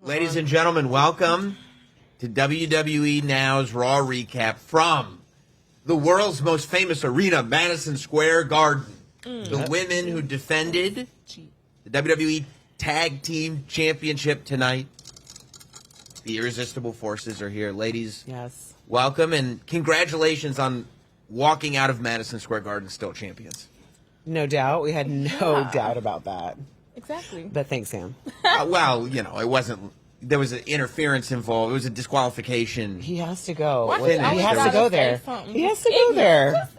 Ladies and gentlemen, welcome to WWE Now's Raw Recap from the world's most famous arena, Madison Square Garden. The women who defended the WWE Tag Team Championship tonight. The Irresistible Forces are here. Ladies, yes, welcome and congratulations on walking out of Madison Square Garden still champions. no doubt. We had no doubt about that. Exactly. But thanks, Sam. Well, you know, it wasn't. There was an interference involved. It was a disqualification. He has to go. Why Finish. He has to Gotta go say there. something. He has to go there.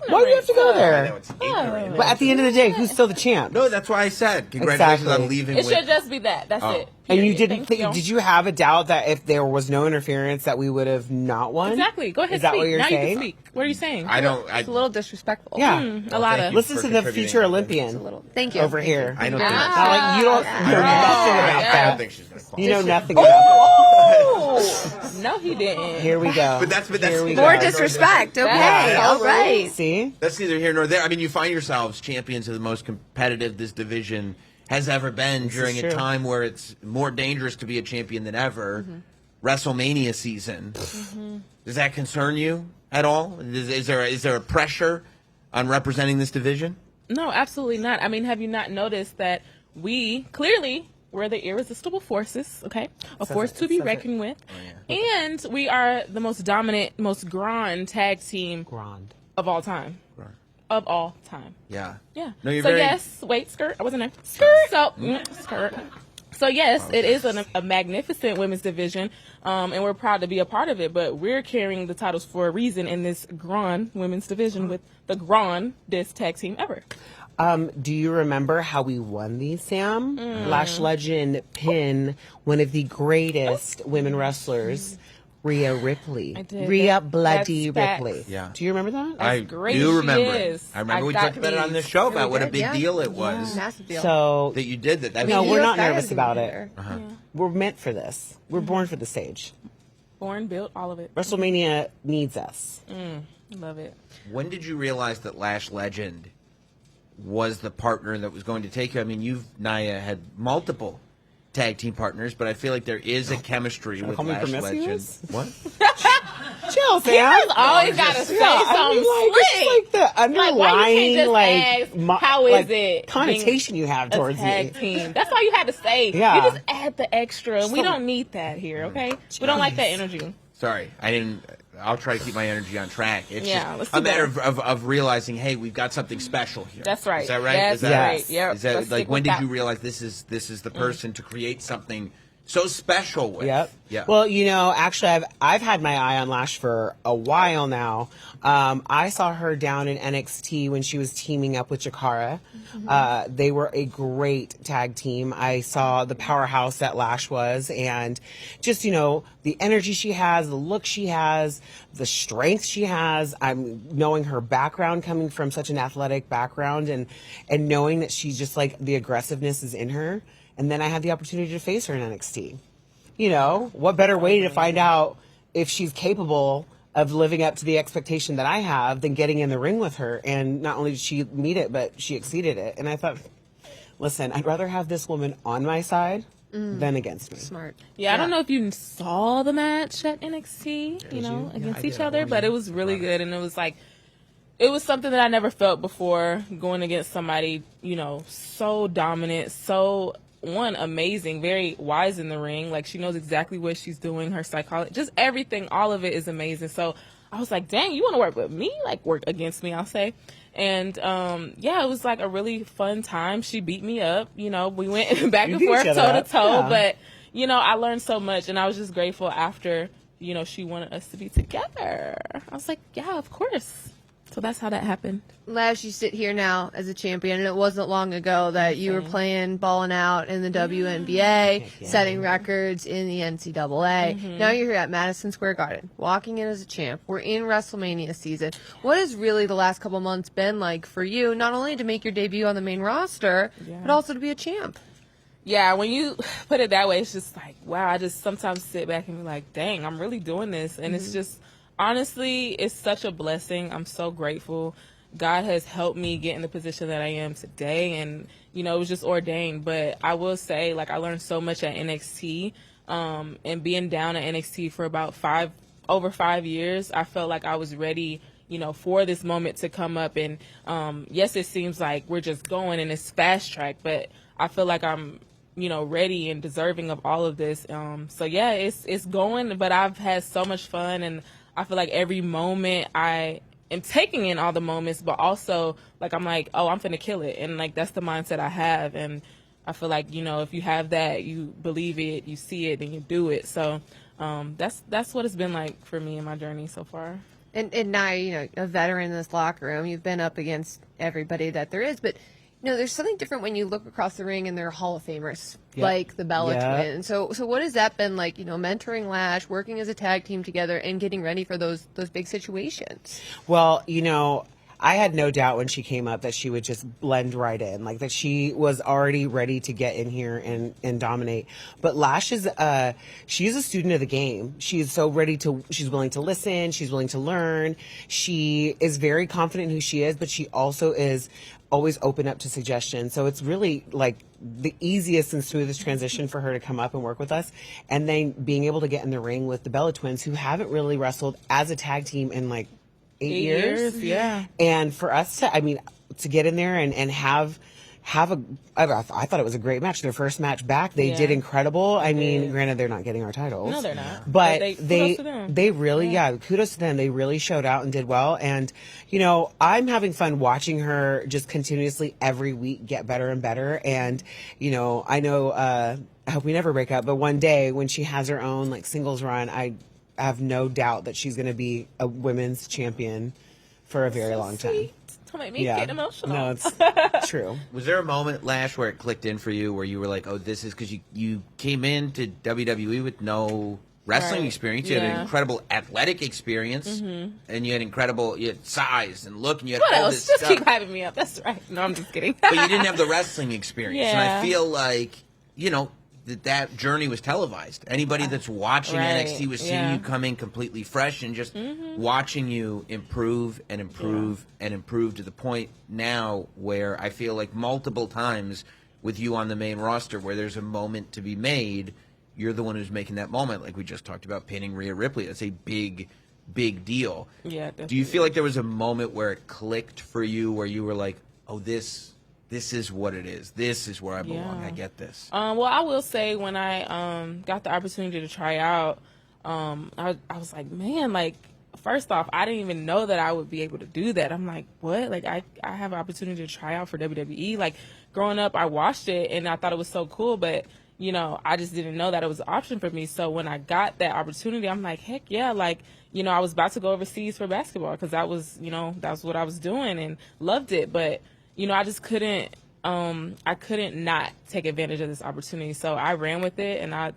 Why do you have to go I know there? it's ignorant. But at the end of the day, who's still the champ? No, that's why I said congratulations Exactly. on leaving It with. should just be that. That's it. And you Period. didn't Thank think? you. Did you have a doubt that if there was no interference, that we would have not won? Exactly. Go ahead. Is that speak. what you're now saying? You can speak. What are you saying? I don't. It's a little disrespectful. Yeah. A lot thank of. you. Listen for to the contributing. future A Olympian little. Thank you. over here. I don't think. Not like you don't know nothing about I don't that. think she's going to You know nothing about Oh! No, he didn't. that. Here we go. But that's Here we More go. disrespect. Okay. Yeah. All right. See? That's neither here nor there. I mean, you find yourselves champions of the most competitive this division has ever been during a true. time where it's more dangerous to be a champion than ever. WrestleMania season. Does that concern you at all? Is there a pressure on representing this division? No, absolutely not. I mean, have you not noticed that we clearly we're the Irresistible Forces, okay? A force to be reckoned with. And we are the most dominant, most grand tag team Grand. of all time. Of all time. Yeah. Yeah. No, you're so very. yes, wait, skirt. I wasn't there. Skirt. So skirt. So yes, it is a magnificent women's division, and we're proud to be a part of it. But we're carrying the titles for a reason in this grand women's division with the grandest tag team ever. Do you remember how we won these, Sam? Lash Legend pin one of the greatest women wrestlers, Rhea Ripley. I did. Rhea Bloody That's facts. Ripley. Yeah. Do you remember that? I great do she remember. is. I remember we got talked about it on this these. show Yeah, about we what a did, big yeah. deal it was Massive deal. So that you did that. No, was- we're You not guys nervous about didn't it. either. We're meant for this. We're born for the stage. Born, built, all of it. WrestleMania needs us. Love it. When did you realize that Lash Legend was the partner that was going to take you? I mean, you've, Nia, had multiple tag team partners, but I feel like there is a chemistry with call me Lash Legend. promiscuous? What? Chill, Sam. Always gotta say I mean, something like, slick. it's like the Like, why you underlying, can't just like, ask, how is like, it connotation you have a towards tag me. team? That's all you had to say. Yeah. You just add the extra. We don't need that here, okay? We don't like that energy. Sorry, I didn't. I'll try to keep my energy on track. It's Yeah, just let's a do matter better. of realizing, hey, we've got something special here. That's right. Is that right? That's Is that right. right? Yep. Is that Let's like stick when with did that. you realize this is the person to create something so special with? Yep. Yeah. Well, you know, actually, I've had my eye on Lash for a while now. I saw her down in NXT when she was teaming up with Jakara. They were a great tag team. I saw the powerhouse that Lash was, and just, you know, the energy she has, the look she has, the strength she has. I'm knowing her background, coming from such an athletic background, and knowing that she's just like the aggressiveness is in her. And then I had the opportunity to face her in NXT. You know, what better way to find out if she's capable of living up to the expectation that I have than getting in the ring with her? And not only did she meet it, but she exceeded it. And I thought, listen, I'd rather have this woman on my side than against me. Smart. Yeah, I don't know if you saw the match at NXT, you know, against each other, but it was really good. And it was like, it was something that I never felt before, going against somebody, you know, so dominant, so amazing, very wise in the ring. Like, she knows exactly what she's doing, her psychology, just everything, all of it is amazing. So I was like, dang, you want to work with me? Like, work against me, I'll say. And yeah, it was like a really fun time. She beat me up, you know, we went back and beat forth, each other toe to up, toe, yeah. but you know, I learned so much, and I was just grateful after, you know, she wanted us to be together. I was like, yeah, of course. So that's how that happened. Lash, you sit here now as a champion, and it wasn't long ago that you were playing, balling out in the WNBA, setting records in the NCAA. Now you're here at Madison Square Garden, walking in as a champ. We're in WrestleMania season. What has really the last couple months been like for you, not only to make your debut on the main roster, but also to be a champ? Yeah, when you put it that way, it's just like, wow, I just sometimes sit back and be like, dang, I'm really doing this. And it's just, honestly, it's such a blessing. I'm so grateful. God has helped me get in the position that I am today. And, you know, it was just ordained. But I will say, like, I learned so much at NXT. and being down at NXT for about over 5 years, I felt like I was ready, for this moment to come up. And yes, it seems like we're just going and it's fast track, but I feel like I'm, ready and deserving of all of this. So yeah, it's going, but I've had so much fun, and I feel like every moment I am taking in all the moments, but also like I'm like, oh, I'm finna kill it, and like that's the mindset I have. And I feel like, if you have that, you believe it, you see it, then you do it. So that's what it's been like for me in my journey so far. And now, a veteran in this locker room, you've been up against everybody that there is, but there's something different when you look across the ring and they're Hall of Famers, like the Bella Twins. So what has that been like, mentoring Lash, working as a tag team together, and getting ready for those big situations? Well, I had no doubt when she came up that she would just blend right in, like that she was already ready to get in here and dominate. But Lash is, she's a student of the game. She's so she's willing to listen. She's willing to learn. She is very confident in who she is, but she also is always open up to suggestions. So it's really like the easiest and smoothest transition for her to come up and work with us. And then being able to get in the ring with the Bella Twins, who haven't really wrestled as a tag team in like 8 years. Yeah. And for us to get in there and have I thought it was a great match. Their first match back, they did incredible. I mean, granted, they're not getting our titles. No, they're not. But kudos to them. they really, kudos to them. They really showed out and did well. And, I'm having fun watching her just continuously every week get better and better. And, I know, I hope we never break up, but one day when she has her own like singles run, I have no doubt that she's going to be a women's champion for a very long time. Don't make me get emotional. No, it's true. Was there a moment, Lash, where it clicked in for you, where you were like, "Oh, this is," because you came into WWE with no wrestling experience. You had an incredible athletic experience, and you had size and look, and you had What all else? this Just stuff. keep hyping me up. That's right. No, I'm just kidding. But you didn't have the wrestling experience, and I Yeah. feel like that journey was televised. Anybody that's watching Right, NXT was seeing yeah. you come in completely fresh and just watching you improve and improve and improve to the point now where I feel like multiple times with you on the main roster where there's a moment to be made, you're the one who's making that moment. Like we just talked about pinning Rhea Ripley. That's a big, big deal. Yeah, Do you feel like there was a moment where it clicked for you where you were like, oh, this is what it is. This is where I belong. Yeah. I get this. Well, I will say when I got the opportunity to try out, I was like, man, like, first off, I didn't even know that I would be able to do that. I'm like, what? Like, I have an opportunity to try out for WWE. Like, growing up, I watched it, and I thought it was so cool, but, I just didn't know that it was an option for me. So when I got that opportunity, I'm like, heck yeah, like, I was about to go overseas for basketball because that was what I was doing and loved it. But, I just couldn't, I couldn't not take advantage of this opportunity. So I ran with it, and I,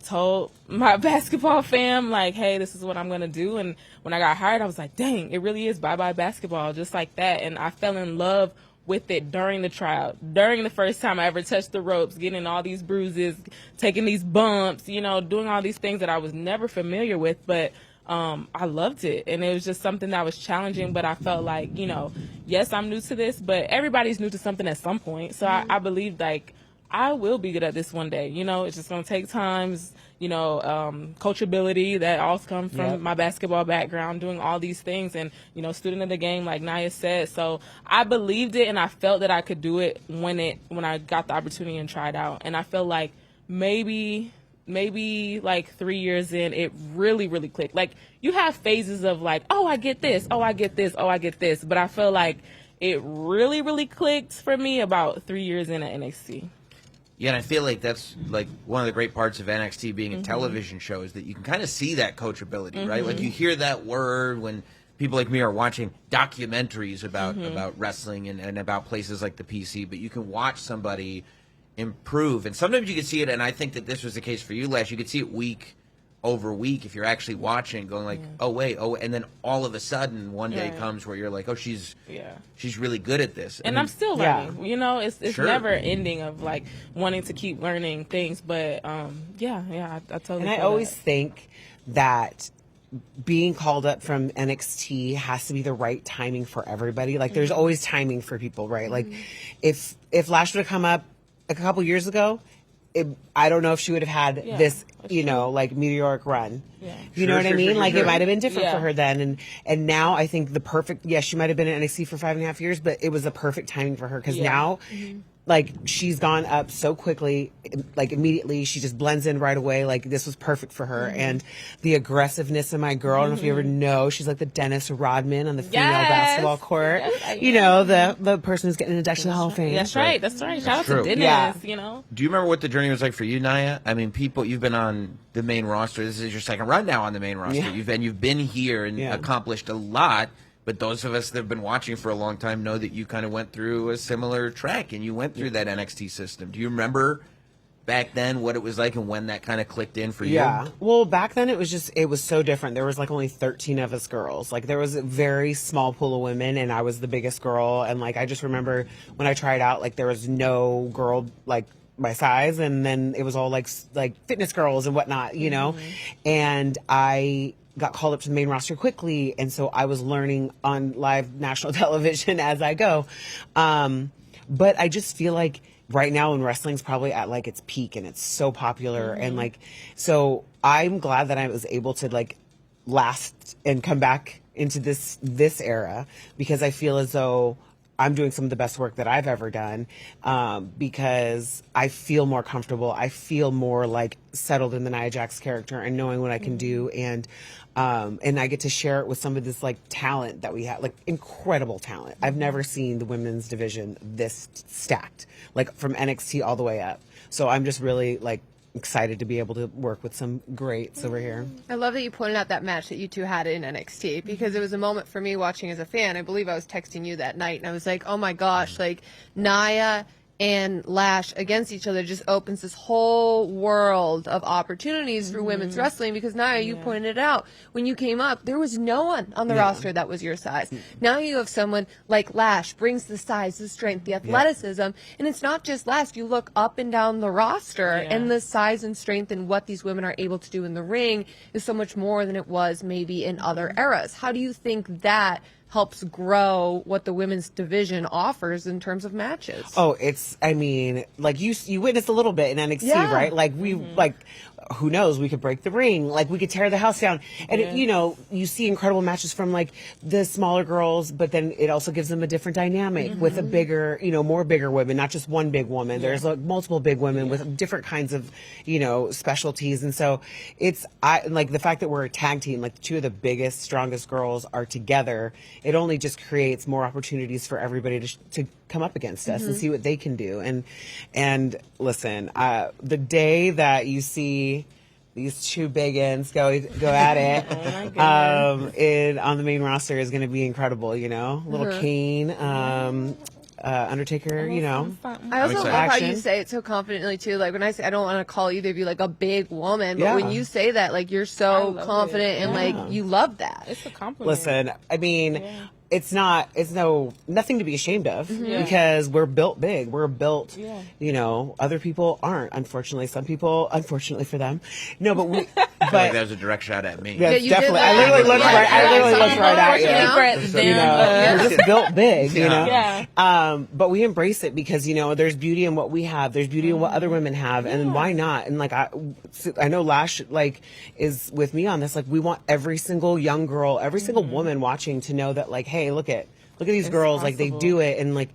told my basketball fam, like, hey, this is what I'm going to do. And when I got hired, I was like, dang, it really is bye-bye basketball, just like that. And I fell in love with it during the tryout, during the first time I ever touched the ropes, getting all these bruises, taking these bumps, doing all these things that I was never familiar with. But I loved it, and it was just something that was challenging, but I felt like, yes, I'm new to this, but everybody's new to something at some point. So I believe, like, I will be good at this one day. It's just going to take time, coachability, that all comes from my basketball background, doing all these things, and, student of the game, like Nia said. So I believed it, and I felt that I could do it when I got the opportunity and tried out. And I feel like maybe like 3 years in, it really, really clicked. Like, you have phases of like, oh, I get this, oh, I get this, oh, I get this. But I feel like it really, really clicked for me about 3 years in at NXT. Yeah, and I feel like that's like one of the great parts of NXT being a television show is that you can kind of see that coachability, right? Like you hear that word when people like me are watching documentaries about wrestling and about places like the PC, but you can watch somebody improve, and sometimes you can see it, and I think that this was the case for you, Lash. You could see it week over week if you're actually watching, going like, oh wait, and then all of a sudden one day comes where you're like, oh, she's really good at this, and I'm still learning. It's Sure. never ending of like wanting to keep learning things, but I totally. And I feel always that. think that being called up from NXT has to be the right timing for everybody. Like, there's always timing for people, right? Like, if Lash would have come up a couple years ago, I don't know if she would have had this, you know, like meteoric run. Yeah. You know what I mean? Like it might have been different Yeah. for her then. And now I think the perfect, she might have been in NXT for 5.5 years, but it was the perfect timing for her because now, like, she's gone up so quickly, like immediately. She just blends in right away. Like, this was perfect for her. And the aggressiveness of my girl, I don't know if you ever know, she's like the Dennis Rodman on the female basketball court. Yes, you know, the person who's getting inducted to the Hall of Fame. That's right. That's right. Shout out true. to Dennis, Yeah. you know. Do you remember what the journey was like for you, Naya? I mean, you've been on the main roster. This is your second run now on the main roster. Yeah. You've been here and Yeah. accomplished a lot. But those of us that have been watching for a long time know that you kind of went through a similar track and you went through that NXT system. Do you remember back then what it was like and when that kind of clicked in for you? Yeah. Well, back then it was so different. There was like only 13 of us girls. Like there was a very small pool of women and I was the biggest girl. And like, I just remember when I tried out, like there was no girl like my size. And then it was all like fitness girls and whatnot, you know? And I got called up to the main roster quickly. And so I was learning on live national television as I go. But I just feel like right now when wrestling's probably at like its peak and it's so popular and like, so I'm glad that I was able to like last and come back into this era because I feel as though I'm doing some of the best work that I've ever done because I feel more comfortable. I feel more like settled in the Nia Jax character and knowing what I can do. And I get to share it with some of this like talent that we have, like incredible talent. I've never seen the women's division this stacked, like from NXT all the way up. So I'm just really like excited to be able to work with some greats over here. I love that you pointed out that match that you two had in NXT because it was a moment for me watching as a fan. I believe I was texting you that night and I was like, oh my gosh, like Nia and Lash against each other just opens this whole world of opportunities for women's wrestling because Nia, you pointed it out. When you came up, there was no one on the roster that was your size. Now you have someone like Lash, brings the size, the strength, the athleticism, and it's not just Lash. You look up and down the roster and the size and strength and what these women are able to do in the ring is so much more than it was maybe in other eras. How do you think that helps grow what the women's division offers in terms of matches? Oh, I mean, like you witnessed a little bit in NXT, right? Like like, who knows? We could break the ring, like we could tear the house down, and you know, you see incredible matches from like the smaller girls, but then it also gives them a different dynamic with a bigger, you know, more bigger women, not just one big woman. There's like multiple big women with different kinds of, you know, specialties, and so I like the fact that we're a tag team, like two of the biggest, strongest girls are together. It only just creates more opportunities for everybody to come up against us and see what they can do. And listen, the day that you see these two big ends go at it on the main roster is going to be incredible. You know, little Kane, Undertaker. You know, I also love how Action. you say it so confidently too. Like when I say I don't want to call either of you like a big woman, but Yeah. when you say that, like you're I so love confident it. and like you love that. It's a compliment. listen, I mean. It's nothing to be ashamed of Yeah. because we're built big. We're built, Yeah. you know, other people aren't, unfortunately. Some people, unfortunately for them. No, but we, I feel like that but was a direct shot at me. yeah, you did definitely. that. I literally looked Yeah, right, I literally yeah, looked right at you. Unfortunately You for know, them, we're just built big, you know? Yeah. But we embrace it because, you know, there's beauty in what we have. There's beauty in what other women have. And why not? And like, I know Lash, like, is with me on this. Like, we want every single young girl, every single woman watching to know that, like, hey, look at these girls. Like, they do it. And like,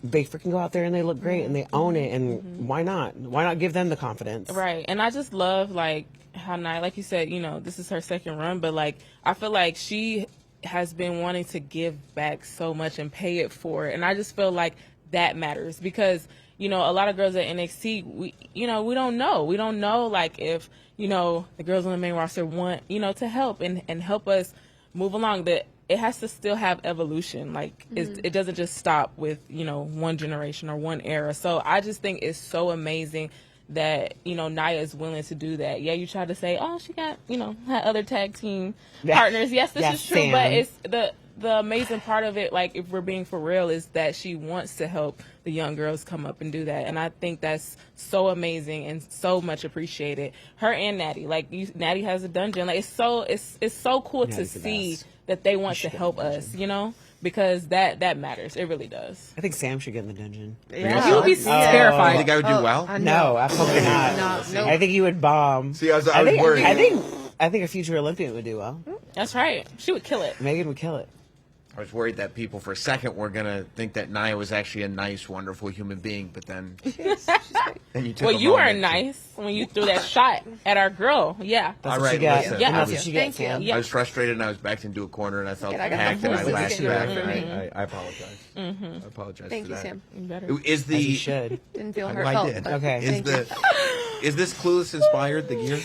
they freaking go out there and they look great and they own it. And why not? Why not give them the confidence? Right. And I just love, like, how Nia, like you said, you know, this is her second run, but, like, I feel like she has been wanting to give back so much and pay it forward. And I just feel like that matters because, you know, a lot of girls at NXT, we don't know. We don't know, like, if, you know, the girls on the main roster want, you know, to help and help us move along. That it has to still have evolution. Like, it doesn't just stop with, you know, one generation or one era. So I just think it's so amazing that, you know, Nia is willing to do that. Yeah, you try to say, oh, she got, you know, had other tag team partners. Yes, this is true, Sam. but it's the amazing part of it, like, if we're being for real, is that she wants to help the young girls come up and do that. And I think that's so amazing and so much appreciated. Her and Natty, like, Natty has a dungeon. Like, it's so cool to Natty's the see best. that they want to help us, you know? because that matters. It really does. I think Sam should get in the dungeon. Yeah. You would be You terrified. think I would do well? I No, absolutely not. No, I think you would bomb. See, I was worried. I think a future Olympian would do well. That's right. She would kill it. Megan would kill it. I was worried that people for a second were going to think that Nia was actually a nice, wonderful human being, but then you took Well, a you were moment to- nice when you threw that shot at our girl. Yeah. That's All what right, you get. listen, Yeah. And that's what I you Thank get, you. Sam. Yeah. I was frustrated and I was backed into a corner and I felt Good, I got hacked the and I horses lashed again. back. Mhm. I apologize. I apologize Thank for you, that. Sam. You better. Is As you the should. Didn't feel I hurt. did. Okay. Is Thank you. is this Clueless inspired the gear?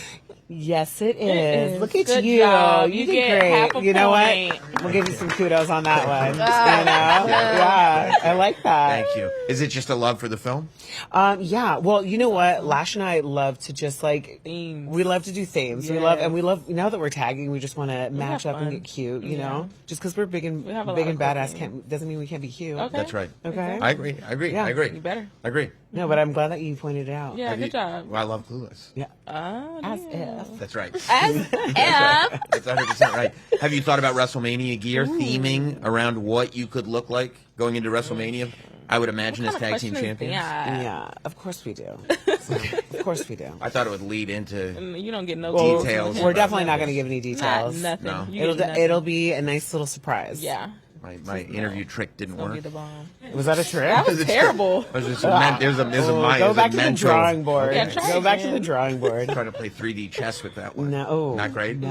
Yes, it is. is. Look at Good you. job. You You did get great. half a You know point. what? We'll give you some kudos on that one. Yeah, I like that. Thank you. Is it just a love for the film? Yeah. Well, you know what? Lash and I love to just like Themes. we love to do themes. We Yes. love now that we're tagging, we just want to match have up and fun. get cute. You Yeah. know, just because we're big and We have a big lot and of badass cooking. doesn't mean we can't be cute. Okay. That's right. Okay. I agree. Yeah. I agree. You better. I agree. No, but I'm glad that you pointed it out. Yeah, Have good you- job. Well, I love Clueless. Yeah. As Yeah. if. That's right. As if. That's 100% right. Have you thought about WrestleMania gear theming around what you could look like going into WrestleMania? I would imagine as What kind tag of team question is champions. that? Yeah. Of course we do. Of course we do. I thought it would lead into You don't get no Well, Details. We're definitely not going to give any Not details. nothing. No. You get nothing. It'll be a nice little surprise. Yeah. my interview trick didn't Gonna be work. the bomb. Was that a trick? That was terrible. It was just a men- it was a Go back to the mental- drawing board. Yeah, try Go back to again. the drawing board. Trying to play 3D chess with that one. No. Not great? No.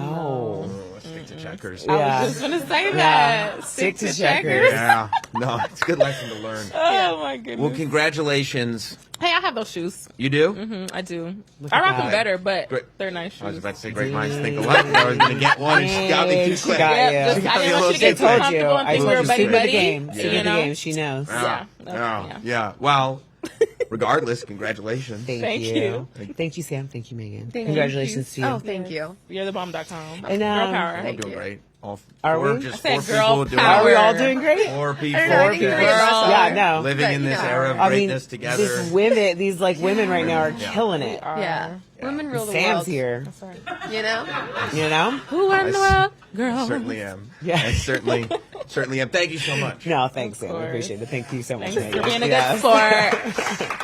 Oh, let's stick to checkers. Yeah. I was just gonna say that. Stick to checkers. checkers. Yeah. No, it's a good lesson to learn. Oh my goodness. Well, congratulations. Hey, I have those shoes. You do? I do. Look I at rock them that. better, but Great. they're nice shoes. I was about to say great minds think alike. I was going to get one and she got me too She quick. got Yeah, you. just, She I got me didn't a want little you to get too too quick. comfortable and I think told we were you, buddy super the buddy. game. Yeah. Super You the know? game. She knows. Yeah. Yeah. Well, regardless, congratulations. Thank you. you. Thank you, Sam. Thank you, Megan. Thank Congratulations to you. Oh, thank you. You're the bomb.com. And, Girl um, power. We're Thank doing you. great. All Are four, we? just I four said girl people doing power. Are we all doing great? Four people. Everybody Four can people. girl. Yeah, no. Living But, in you this know. era of I mean, greatness together. these like women right now are Yeah. killing it. Yeah. Women rule the Sam's world. here. You know? You know? Who in the world? Girl. I certainly am. Yeah. I certainly am. Thank you so much. No, thanks, Sam. I course. appreciate it. Thank you so much, Thanks for Megan. being a Yes. good sport.